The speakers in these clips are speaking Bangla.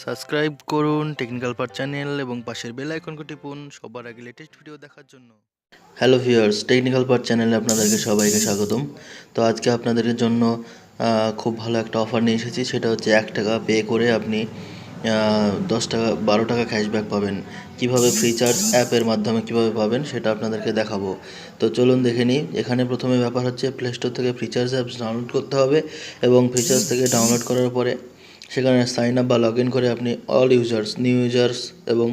সাবস্ক্রাইব করুন টেকনিক্যাল পার্ট চ্যানেল এবং পাশের বেল আইকনটি টিপুন সবার আগে লেটেস্ট ভিডিও দেখার জন্য। হ্যালো ভিউয়ার্স, টেকনিক্যাল পার্ট চ্যানেলে আপনাদেরকে সবাইকে স্বাগতম। তো আজকে আপনাদের জন্য খুব ভালো একটা অফার নিয়ে এসেছি। সেটা হচ্ছে 1 টাকা পে করে আপনি 10 টাকা 12 টাকা ক্যাশব্যাক পাবেন। কিভাবে ফ্রিচার্জ অ্যাপের মাধ্যমে কিভাবে পাবেন সেটা আপনাদেরকে দেখাবো। তো চলুন দেখে নিই। এখানে প্রথমে ব্যাপার হচ্ছে প্লে স্টোর থেকে ফ্রিচার্জ অ্যাপস ডাউনলোড করতে হবে এবং ফ্রিচার্জ থেকে ডাউনলোড করার পরে সেখানে সাইন আপ বা লগ ইন করে আপনি অল ইউজার্স, নিউ ইউজার্স এবং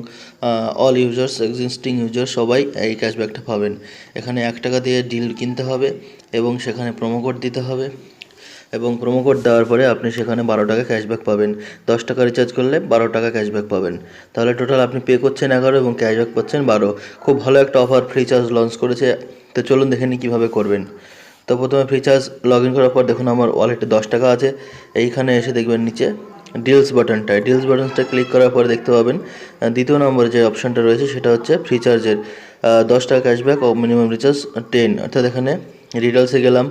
অল ইউজার্স, এক্সিস্টিং ইউজার সবাই এই ক্যাশব্যাকটা পাবেন। এখানে 1 টাকা দিয়ে ডিল কিনতে হবে এবং সেখানে প্রোমো কোড দিতে হবে এবং প্রোমো কোড দেওয়ার পরে আপনি সেখানে 12 টাকা ক্যাশব্যাক পাবেন। 10 টাকা রিচার্জ করলে 12 টাকা ক্যাশব্যাক পাবেন। তাহলে টোটাল আপনি পে করছেন 11 এবং ক্যাশব্যাক পাচ্ছেন 12। খুব ভালো একটা অফার ফ্রিচার্জ লঞ্চ করেছে। তো চলুন দেখে নিই কীভাবে করবেন। তো প্রথমে ফ্রিচার্জ লগ ইন করার পর দেখুন আমার ওয়ালেটে 10 টাকা আছে। এইখানে এসে দেখবেন নিচে ডিলস বাটনটা ক্লিক করার পরে দেখতে পাবেন দ্বিতীয় নম্বরে যে অপশানটা রয়েছে সেটা হচ্ছে ফ্রিচার্জের 10 টাকা ক্যাশব্যাক ও মিনিমাম রিচার্জ 10, অর্থাৎ এখানে ডিটেলসে গেলাম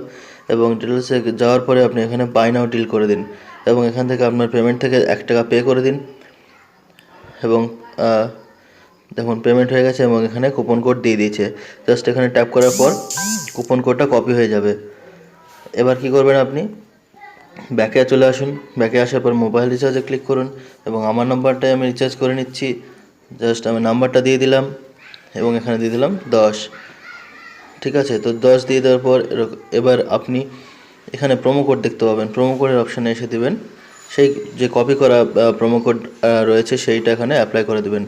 এবং ডিটেলসে যাওয়ার পরে আপনি এখানে বাই নাও ডিল করে দিন এবং এখান থেকে আপনার পেমেন্ট থেকে 1 টাকা পে করে দিন এবং দেখুন পেমেন্ট হয়ে গেছে এবং এখানে কুপন কোড দিয়ে দিয়েছে। জাস্ট এখানে ট্যাপ করার পর কুপন কোডটা কপি হয়ে যাবে। এবার কি করবেন, আপনি ব্যাকে চলে আসুন। ব্যাকে আসার পর মোবাইল রিচার্জে ক্লিক করুন এবং আমার নাম্বারটাই আমি রিচার্জ করে নিচ্ছি। জাস্ট আমি নাম্বারটা দিয়ে দিলাম এবং এখানে দিয়ে দিলাম 10। ঠিক আছে, তো 10 দিয়ে দেওয়ার পর এবার আপনি এখানে প্রোমো কোড দেখতে পাবেন। প্রোমো কোডের অপশানে এসে দেবেন, সেই যে কপি করা প্রোমো কোড রয়েছে সেইটা এখানে অ্যাপ্লাই করে দেবেন।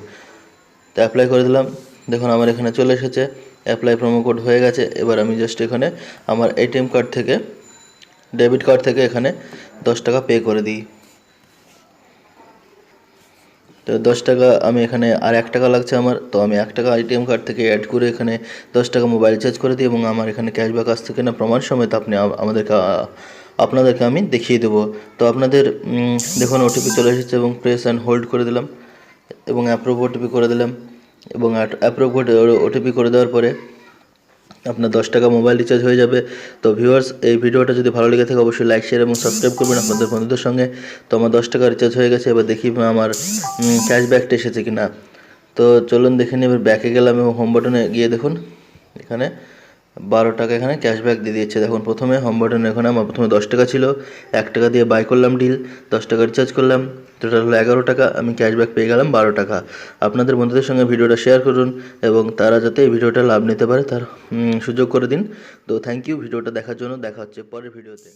তো অ্যাপ্লাই করে দিলাম। দেখুন আমার এখানে চলে এসেছে, অ্যাপ্লাই প্রোমো কোড হয়ে গেছে। এবার আমি জাস্ট এখানে আমার এটিএম কার্ড থেকে, ডেবিট কার্ড থেকে এখানে 10 টাকা পে করে দিই। তো 10 টাকা আমি এখানে আর 1 টাকা লাগছে আমার, তো আমি 1 টাকা এটিএম কার্ড থেকে অ্যাড করে এখানে 10 টাকা মোবাইল রিচার্জ করে দিই এবং আমার এখানে ক্যাশব্যাক আসছে কিনা প্রমাণ সমেত আপনি আপনাদেরকে আমি দেখিয়ে দেবো। তো আপনাদের দেখুন ওটিপি চলে এসেছে এবং প্রেস অ্যান্ড হোল্ড করে দিলাম এবং অ্যাপ্রুভ ওটিপি করে দিলাম এবং অ্যাপ্রুভ ওটিপি করে দেওয়ার পরে আপনার 10 টাকা মোবাইল রিচার্জ হয়ে যাবে। তো ভিউয়ার্স, এই ভিডিওটা যদি ভালো লেগে থাকে অবশ্যই লাইক, শেয়ার এবং সাবস্ক্রাইব করবেন আপনাদের বন্ধুদের সঙ্গে। তো আমার 10 টাকা রিচার্জ হয়ে গেছে। এবার দেখি আমার ক্যাশব্যাকটা এসেছে কি না। তো চলুন দেখে নিই। এবার ব্যাকে গেলাম এবং হোম বাটনে গিয়ে দেখুন এখানে 12 টাকা এখানে ক্যাশব্যাক দিয়ে দিয়েছে। দেখুন প্রথমে হোম বাটনে এখানে আমার প্রথমে 10 টাকা ছিল, 1 টাকা দিয়ে বাই করলাম ডিল, 10 টাকা রিচার্জ করলাম, টোটাল হলো 11 টাকা। আমি ক্যাশব্যাক পেয়ে গেলাম 12 টাকা। আপনাদের বন্ধুদের সঙ্গে ভিডিওটা শেয়ার করুন এবং তারা যাতে এই ভিডিওটা লাভ নিতে পারে তার সুযোগ করে দিন। তো থ্যাংক ইউ ভিডিওটা দেখার জন্য। দেখা হচ্ছে পরের ভিডিওতে।